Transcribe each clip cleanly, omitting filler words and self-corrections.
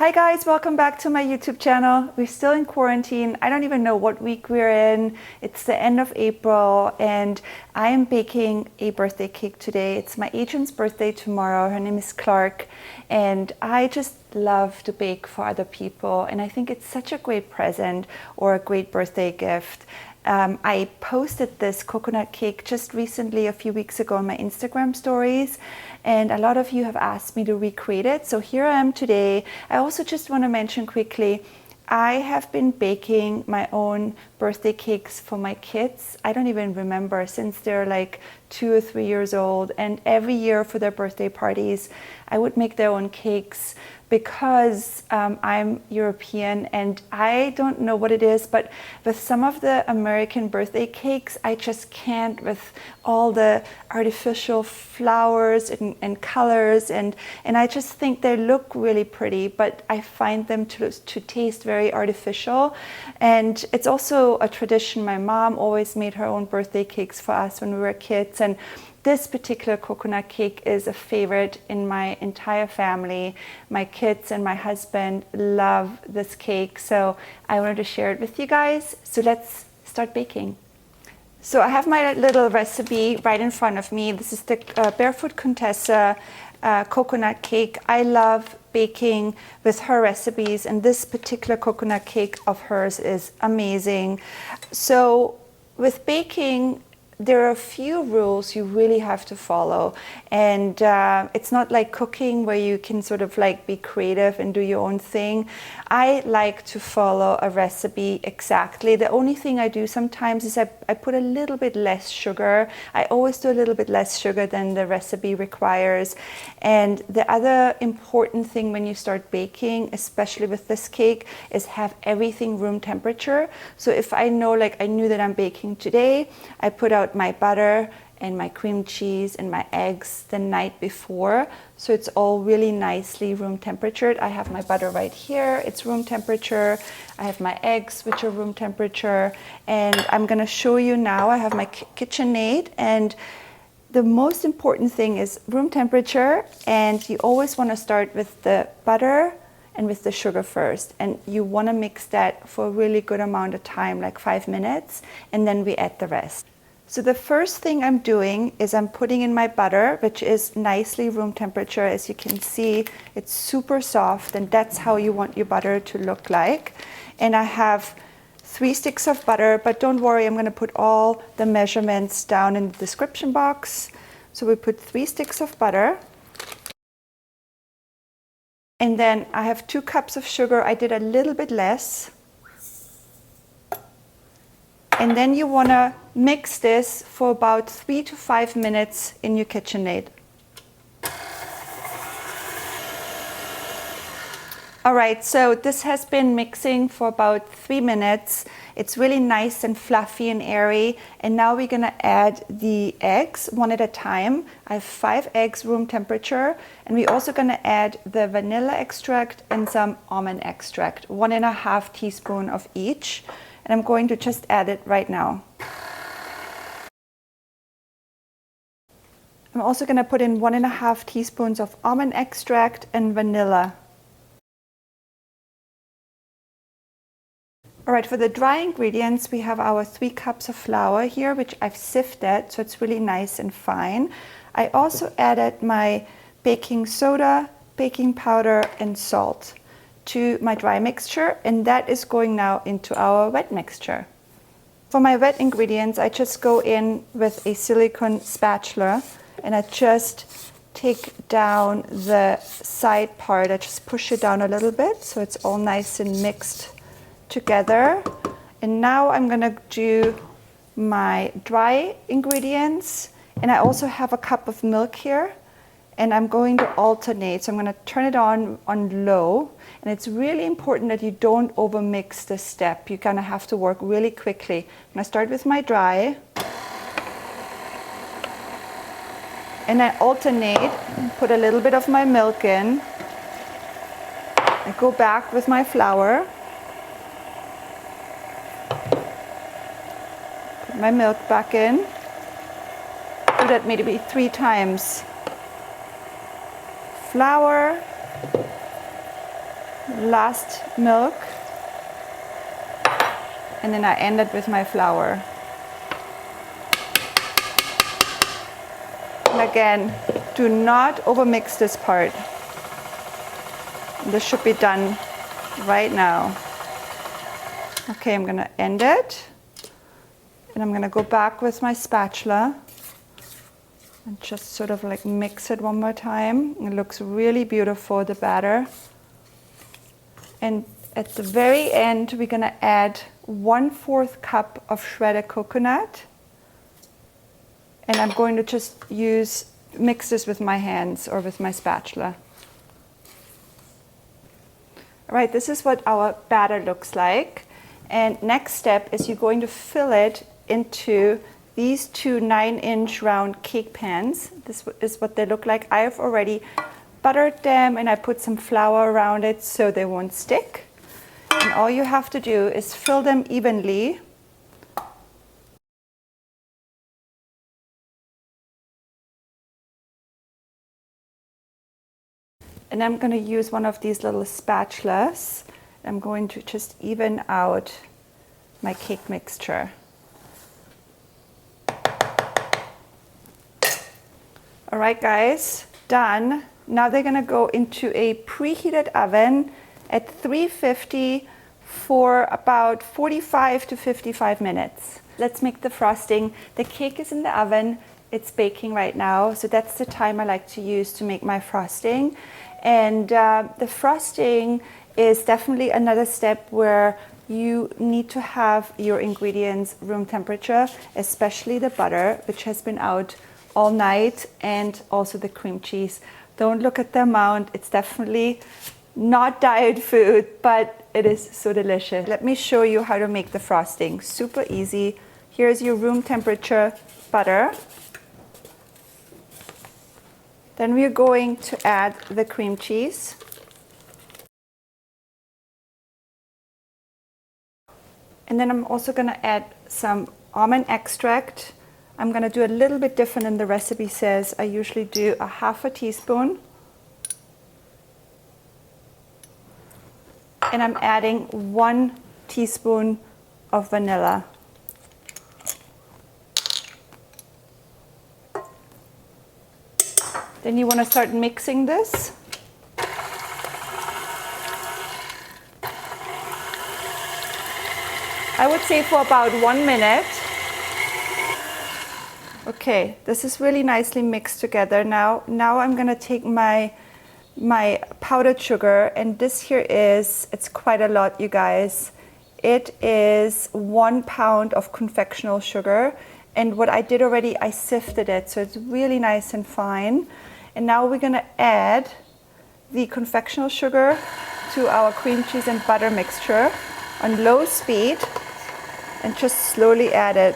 Hi guys, welcome back to my YouTube channel. We're still in quarantine. I don't even know what week we're in. It's the end of April and I am baking a birthday cake today. It's my agent's birthday tomorrow. Her name is Clark and I just love to bake for other people and I think it's such a great present or a great birthday gift. I posted this coconut cake just recently, a few weeks ago, on my Instagram stories, and a lot of you have asked me to recreate it. So here I am today. I also just want to mention quickly, I have been baking my own birthday cakes for my kids. I don't even remember, since they're like 2 or 3 years old, and every year for their birthday parties I would make their own cakes because I'm European and I don't know what it is, but with some of the American birthday cakes I just can't, with all the artificial flowers and colors, and I just think they look really pretty, but I find them to taste very artificial. And it's also a tradition. My mom always made her own birthday cakes for us when we were kids, and this particular coconut cake is a favorite in my entire family. My kids and my husband love this cake, so I wanted to share it with you guys. So let's start baking. So I have my little recipe right in front of me. This is the Barefoot Contessa coconut cake. I love baking with her recipes, and this particular coconut cake of hers is amazing. So with baking, there are a few rules you really have to follow, and it's not like cooking where you can sort of like be creative and do your own thing. I like to follow a recipe exactly. The only thing I do sometimes is I put a little bit less sugar. I always do a little bit less sugar than the recipe requires. And the other important thing when you start baking, especially with this cake, is have everything room temperature. So if I know, like I knew that I'm baking today, I put out my butter and my cream cheese and my eggs the night before, so it's all really nicely room temperatured. I have my butter right here, it's room temperature. I have my eggs, which are room temperature, and I'm going to show you now. I have my KitchenAid, and the most important thing is room temperature, and you always want to start with the butter and with the sugar first, and you want to mix that for a really good amount of time, like 5 minutes, and then we add the rest. So the first thing I'm doing is I'm putting in my butter, which is nicely room temperature. As you can see, it's super soft, and that's how you want your butter to look like. And I have 3 sticks of butter, but don't worry, I'm going to put all the measurements down in the description box. So we put 3 sticks of butter. And then I have 2 cups of sugar. I did a little bit less. And then you want to mix this for about 3 to 5 minutes in your KitchenAid. All right, so this has been mixing for about 3 minutes. It's really nice and fluffy and airy. And now we're going to add the eggs one at a time. I have 5 eggs room temperature. And we're also going to add the vanilla extract and some almond extract, 1.5 teaspoons of each. And I'm going to just add it right now. I'm also going to put in 1.5 teaspoons of almond extract and vanilla. All right, for the dry ingredients, we have our 3 cups of flour here, which I've sifted, so it's really nice and fine. I also added my baking soda, baking powder, and salt to my dry mixture, and that is going now into our wet mixture. For my wet ingredients, I just go in with a silicone spatula and I just take down the side part. I just push it down a little bit so it's all nice and mixed together. And now I'm gonna do my dry ingredients, and I also have a cup of milk here. And I'm going to alternate, so I'm going to turn it on low. And it's really important that you don't overmix this step. You're going to have to work really quickly. I'm going to start with my dry. And I alternate and put a little bit of my milk in. I go back with my flour. Put my milk back in. Do that maybe 3 times. Flour, last milk, and then I end it with my flour. And again, do not overmix this part. This should be done right now. Okay, I'm gonna end it, and I'm gonna go back with my spatula and just sort of like mix it one more time. It looks really beautiful, the batter. And at the very end, we're gonna add 1/4 cup of shredded coconut. And I'm going to just mix this with my hands or with my spatula. All right, this is what our batter looks like. And next step is you're going to fill it into these 2 9-inch round cake pans. This is what they look like. I have already buttered them and I put some flour around it so they won't stick. And all you have to do is fill them evenly. And I'm going to use one of these little spatulas. I'm going to just even out my cake mixture. All right, guys, done. Now they're going to go into a preheated oven at 350 for about 45 to 55 minutes. Let's make the frosting. The cake is in the oven. It's baking right now, so that's the time I like to use to make my frosting. And the frosting is definitely another step where you need to have your ingredients room temperature, especially the butter, which has been out all night, and also the cream cheese. Don't look at the amount. It's definitely not diet food, but it is so delicious. Let me show you how to make the frosting. Super easy. Here's your room temperature butter. Then we're going to add the cream cheese. And then I'm also going to add some almond extract. I'm going to do a little bit different than the recipe says. I usually do a 1/2 teaspoon. And I'm adding 1 teaspoon of vanilla. Then you want to start mixing this. I would say for about 1 minute. Okay, this is really nicely mixed together now. Now I'm going to take my powdered sugar, and this here it's quite a lot, you guys. It is 1 pound of confectional sugar, and what I did already, I sifted it, so it's really nice and fine. And now we're going to add the confectional sugar to our cream cheese and butter mixture on low speed, and just slowly add it.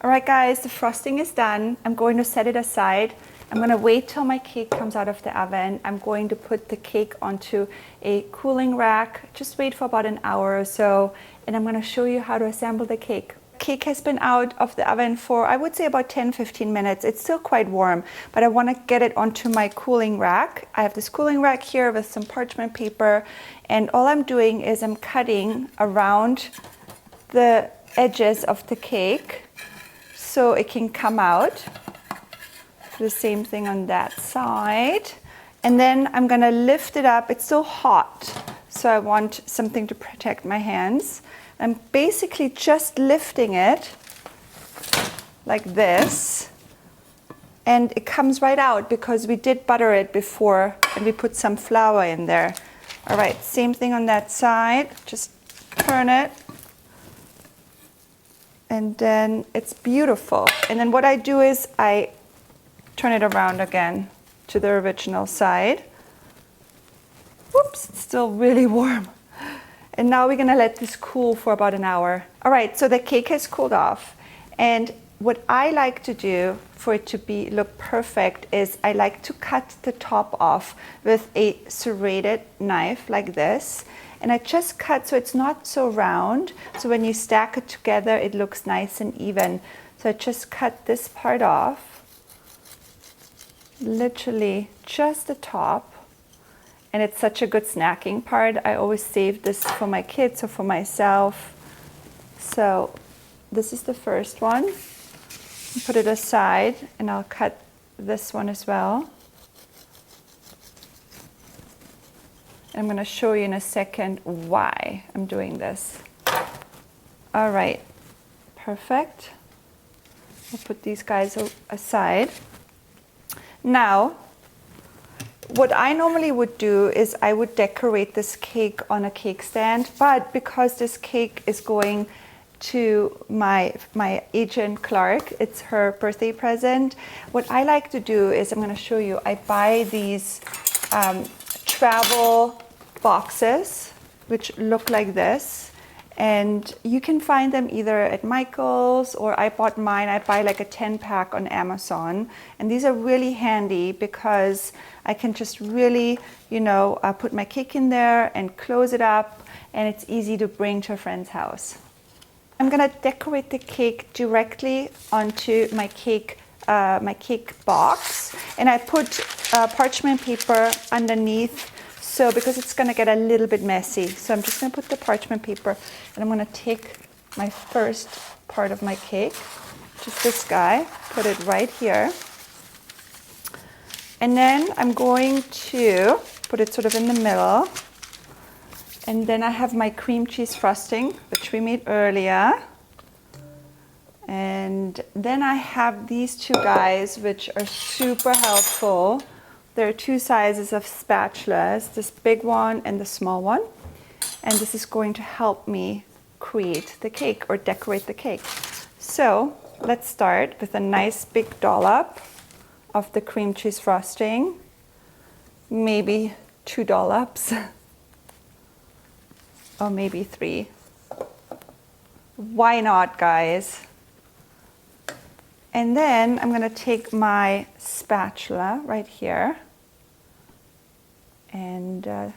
All right, guys, the frosting is done. I'm going to set it aside. I'm going to wait till my cake comes out of the oven. I'm going to put the cake onto a cooling rack. Just wait for about an hour or so, and I'm going to show you how to assemble the cake. Cake has been out of the oven for, I would say, about 10-15 minutes. It's still quite warm, but I want to get it onto my cooling rack. I have this cooling rack here with some parchment paper, and all I'm doing is I'm cutting around the edges of the cake so it can come out. The same thing on that side. And then I'm going to lift it up. It's so hot, so I want something to protect my hands. I'm basically just lifting it like this, and it comes right out because we did butter it before and we put some flour in there. All right, same thing on that side. Just turn it, and then it's beautiful. And then what I do is I turn it around again to the original side. Whoops, it's still really warm. And now we're going to let this cool for about an hour. All right, so the cake has cooled off. And what I like to do for it to look perfect is I like to cut the top off with a serrated knife like this. And I just cut so it's not so round. So when you stack it together, it looks nice and even. So I just cut this part off. literally just the top. And it's such a good snacking part. I always save this for my kids or for myself. So this is the first one. Put it aside, and I'll cut this one as well. I'm going to show you in a second why I'm doing this. All right, perfect. I'll put these guys aside. Now, what I normally would do is I would decorate this cake on a cake stand, but because this cake is going to my agent Clark, it's her birthday present, what I like to do is, I'm going to show you, I buy these travel boxes which look like this, and you can find them either at Michael's, or I bought mine, I buy like a 10-pack on Amazon, and these are really handy because I can just really, you know, put my cake in there and close it up, and it's easy to bring to a friend's house. I'm gonna decorate the cake directly onto my cake box, and I put parchment paper underneath, so because it's gonna get a little bit messy. So I'm just gonna put the parchment paper, and I'm gonna take my first part of my cake, just this guy, put it right here. And then I'm going to put it sort of in the middle. And then I have my cream cheese frosting, which we made earlier. And then I have these two guys, which are super helpful. There are two sizes of spatulas, this big one and the small one. And this is going to help me create the cake or decorate the cake. So let's start with a nice big dollop of the cream cheese frosting, maybe 2 dollops. Or maybe 3. Why not, guys? And then I'm gonna take my spatula right here and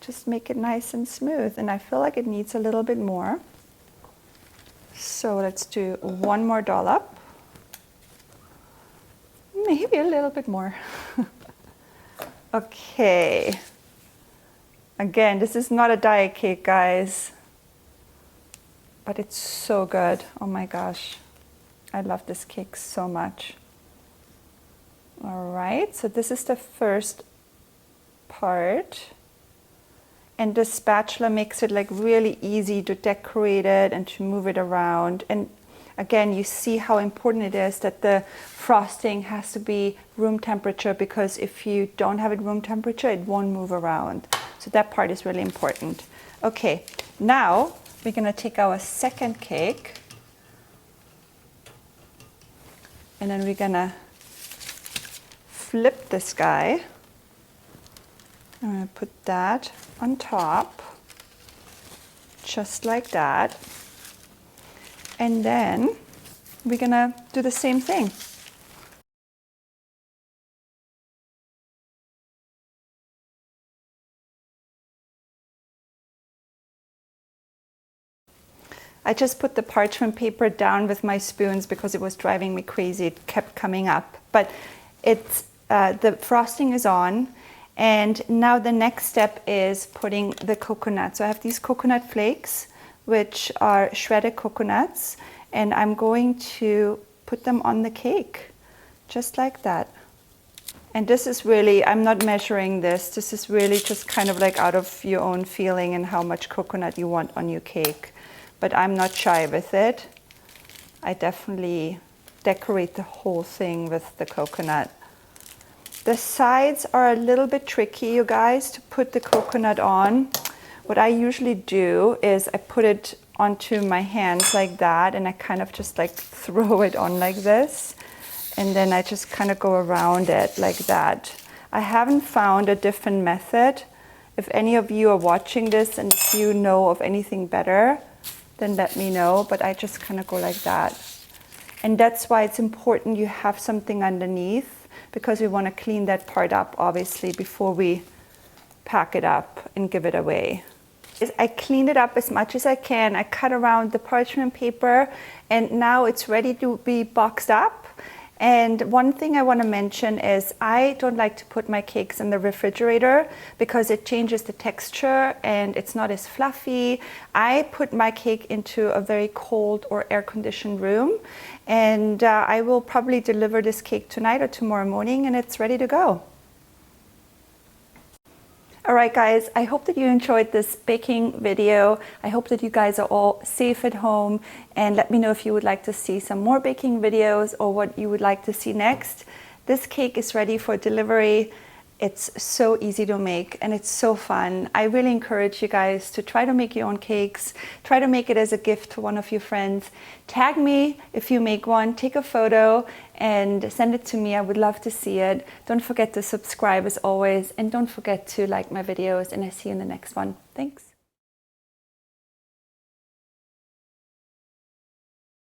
just make it nice and smooth. And I feel like it needs a little bit more. So let's do one more dollop. Maybe a little bit more. Okay. Again, this is not a diet cake, guys, but it's so good. Oh my gosh, I love this cake so much. All right, so this is the first part, and the spatula makes it like really easy to decorate it and to move it around. And again, you see how important it is that the frosting has to be room temperature, because if you don't have it room temperature, it won't move around. So that part is really important. Okay, now we're gonna take our second cake, and then we're gonna flip this guy. I'm gonna put that on top, just like that. And then we're gonna do the same thing. I just put the parchment paper down with my spoons because it was driving me crazy. It kept coming up. But it's the frosting is on, and now the next step is putting the coconut. So I have these coconut flakes, which are shredded coconuts, and I'm going to put them on the cake, just like that. And this is really, I'm not measuring this. This is really just kind of like out of your own feeling and how much coconut you want on your cake. But I'm not shy with it. I definitely decorate the whole thing with the coconut. The sides are a little bit tricky, you guys, to put the coconut on. What I usually do is I put it onto my hands like that, and I kind of just like throw it on like this. And then I just kind of go around it like that. I haven't found a different method. If any of you are watching this and if you know of anything better, then let me know, but I just kind of go like that. And that's why it's important you have something underneath, because we want to clean that part up, obviously, before we pack it up and give it away. I cleaned it up as much as I can. I cut around the parchment paper, and now it's ready to be boxed up. And one thing I want to mention is I don't like to put my cakes in the refrigerator because it changes the texture and it's not as fluffy. I put my cake into a very cold or air-conditioned room, and I will probably deliver this cake tonight or tomorrow morning, and it's ready to go. All right, guys, I hope that you enjoyed this baking video. I hope that you guys are all safe at home, and let me know if you would like to see some more baking videos or what you would like to see next. This cake is ready for delivery. It's so easy to make and it's so fun. I really encourage you guys to try to make your own cakes. Try to make it as a gift to one of your friends. Tag me if you make one, take a photo and send it to me. I would love to see it. Don't forget to subscribe as always, and don't forget to like my videos, and I see you in the next one. Thanks.